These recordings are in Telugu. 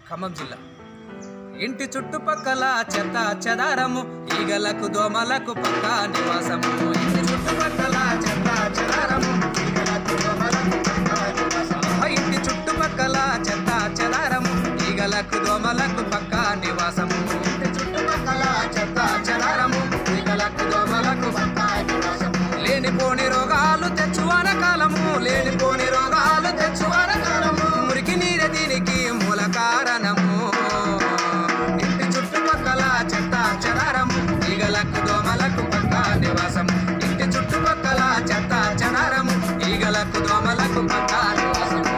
ఖమ్మం జిల్లా. ఇంటి చుట్టుపక్కల చెత్త చెదారము, ఈగలకు దోమలకు పక్కా నివాసము. ఇంటి చుట్టుపక్కల చెత్త చెదారము, ఈగలకు దోమలకు పక్కా నివాసము. ఇంటి చుట్టుపక్కల చెత్త చెదారము, ఈగలకు దోమలకు పక్కా నివాసము. ఇంటి చుట్టుపక్కల చెత్త చెదారము, ఈగలకు దోమలకు పక్కా నివాసము. లేనిపోని రోగాలు తెచ్చువాన కాలము, లేనిపోని రోగాలు తెచ్చువాన కాలము. మురికి నీరే దీనికి మూల కారణము. ఇంటి చుట్టుపక్కల చెత్త చెదారము, ఈగలకు దోమలకు పక్కా నివాసము. ఇంటి చుట్టుపక్కల చెత్త చెదారము, ఈగలకు దోమలకు పక్కా నివాసము.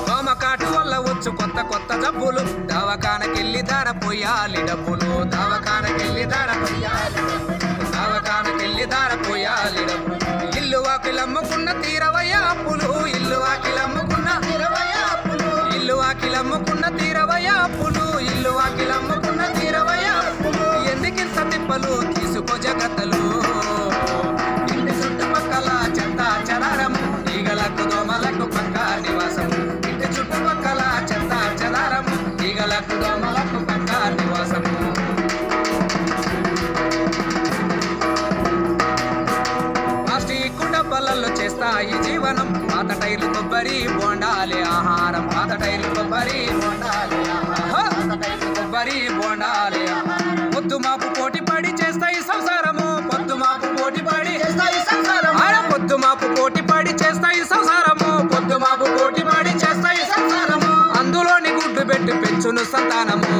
దోమకాటు వల్ల వచ్చు కొత్త కొత్త జబ్బులు, దవాఖానకెళ్ళి ధర పోయాలి డబ్బులు. దవాఖానకెళ్ళి ధర పోయాలి, దవాఖానకెళ్ళి ధర పోయాలి డబ్బులు. ఇల్లు వాకిలమ్ముకున్న తీరవయ్య అప్పులు, ఇల్లు వాకిలమ్ముకున్న తీరవయ్య అప్పులు, ఇల్లు వాకిలమ్ముకున్న తీరవయ్య అప్పులు, ఇల్లు వాకిలమ్ముకున్న తీరవయ్య అప్పులు. ఎందుకింత తిప్పలు తీసుకో జగత్తలు. ఇంటి చుట్టుపక్కల చెత్త చెదారము, ఈగలకు దోమలకు పక్కా నివాసము. ఇంటి చుట్టుపక్కల చెత్త చెదారము, ఈగలకు దోమలకు పక్కా నివాసము. ప్లాస్టిక్ డబ్బాలలో చేస్తాయి జీవనం, పాత టైర్లు కొబ్బరి బోండాలి ఆహారం. పాత టైర్లు కొబ్బరి బోండాలి ఆహారం, కొబ్బరి బోండాలి ఆహారం. పొద్దు మాపు పోటీ పడి చేస్తాయి సంసారము, పొద్దు మాపు పోటీ పడి చేస్తాయి సంసారము. పొద్దు మాపు పోటీ పడి చేస్తాయి సంసారము, పొద్దు మాపు పోటీ పడి చేస్తాయి సంసారము. అందులోని గుడ్డు పెట్టి పెంచును సంతానము.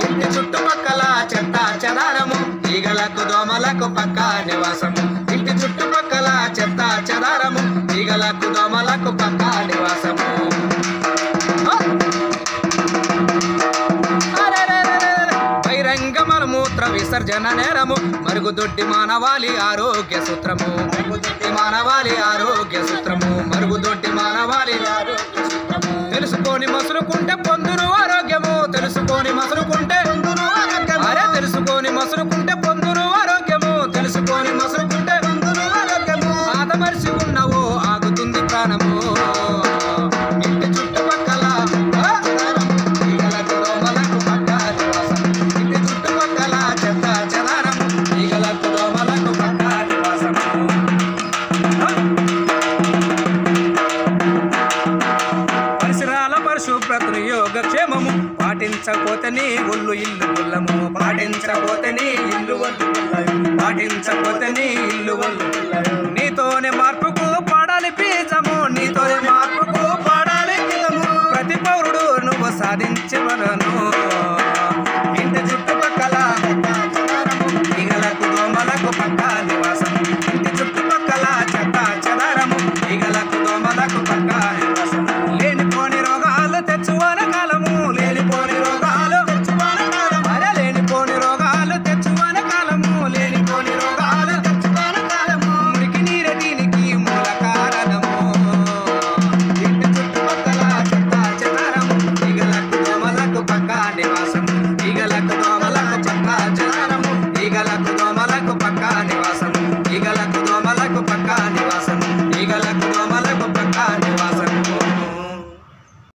ఇంటి చుట్టుపక్కల చెత్త చెదారము, ఈగలకు దోమలకు పక్కా నివాసము. ఇంటి చుట్టుపక్కల చెత్త చెదారము, ఈగలకు దోమలకు పక్కా నివాసము. బహిరంగ మలమూత్ర విసర్జన నేరము, మరుగుదొడ్డి మానవాళి ఆరోగ్య సూత్రము. మరుగుదొడ్డి మానవాళి ఆరోగ్య సూత్రము, మరుగుదొడ్డి మానవాళి ఆరోగ్య సూత్రము. తెలుసుకొని మసులుకుంటే పొందును ఆరోగ్యము, తెలుసుకొని మసులుకుంటే పొందును ఆరోగ్యము. అరే తెలుసుకొని మసులుకుంటే పొందును ఆరోగ్యము, తెలుసుకొని మసులుకుంటే పొందును ఆరోగ్యము. ఆదమర్చి ఉన్నవో ఆగుతుంది ప్రాణము. ఇంటి చుట్టుపక్కల ఈగలకు దోమలకు పక్కా నివాసము. ఇంటి చుట్టుపక్కల చెత్త చెదారము, ఈగలకు దోమలకు పక్కా నివాసము. పరిసరాల పరిశుభ్రతను యోగక్షేమము, పాటించకపోతే నీ ఒళ్ళు ఇల్లు గుల్లము. పాటించకపోతే నీ ఇల్లు ఒళ్ళు గుల్లము, పాటించకపోతే నీ ఇల్లు ఒళ్ళు గుల్లము. నీతోనే మార్పుకు పాడాలి బీజము, నీతోనే మార్పుకు పాడాలి బీజము. ప్రతి పౌరుడు నువ్వు సాధించవను